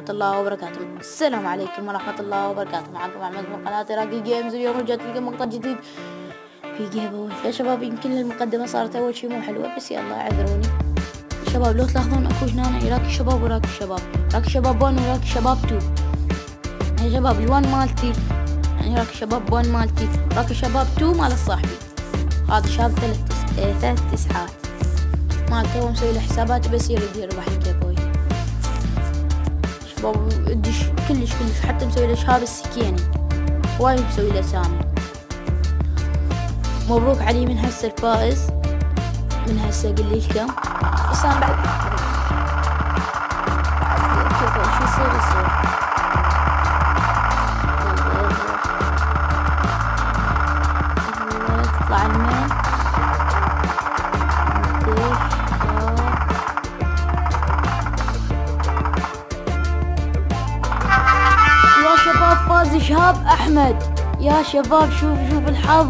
الله وبركاته. السلام عليكم ورحمة الله وبركاته. معكم أحمد من قناة راكي جيمز. اليوم رجعت لكم مقطع جديد في جيم يا شباب. يمكن المقدمة صارت أول شي مو حلوة، بس يلا اعذروني شباب. لو تلاحظون اكو هنا عراقي شباب وراقي شباب، راقي شباب 1 وراقي شباب 2. يا شباب الوان مالتي يعني راقي شباب 1 مالتي، راقي شباب 2 مال صاحبي. هذا شاب ثلاث تسعات مالته، هو مسوي له حسابات بس يريد يربح الكيكوي. شباب ادش كلش حتى مسوي له شهاب السكيني، وايد مسوي له اسامي. مبروك علي من هسه الفائز، من هسه اقول لكم. بس انا بعد كيف شو يصير تطلع المين. يا شباب فاز شهاب احمد. يا شباب شوف الحظ.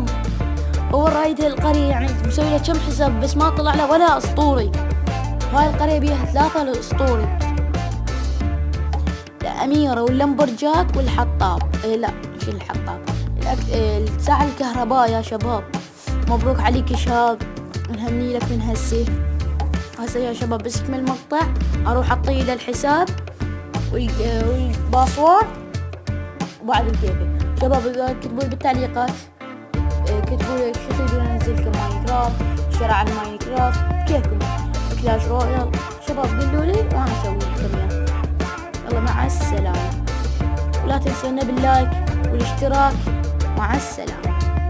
هو رايد هالقرية يعني مسوي له كم حساب بس ما طلع له ولا اسطوري. هاي القرية بيها 3 الاسطوري، الأميرة واللمبرجاك والحطاب. لا شو الحطاب، الساعة الكهرباء. يا شباب مبروك عليك يا شباب، نهني لك من هسه يا شباب. بس اكمل المقطع اروح اعطيه له الحساب والباسورد وبعد الجيم. شباب اذا كتبوا لي بالتعليقات، كتبوا لي شو تريدون انزل لكم، ماينكرافت، شرع الماينكرافت، كيفكم، كلاش رويال. شباب قولوا لي وانا اسوي لكم اياه. يلا مع السلامة، ولا تنسونا باللايك والاشتراك. مع السلامة.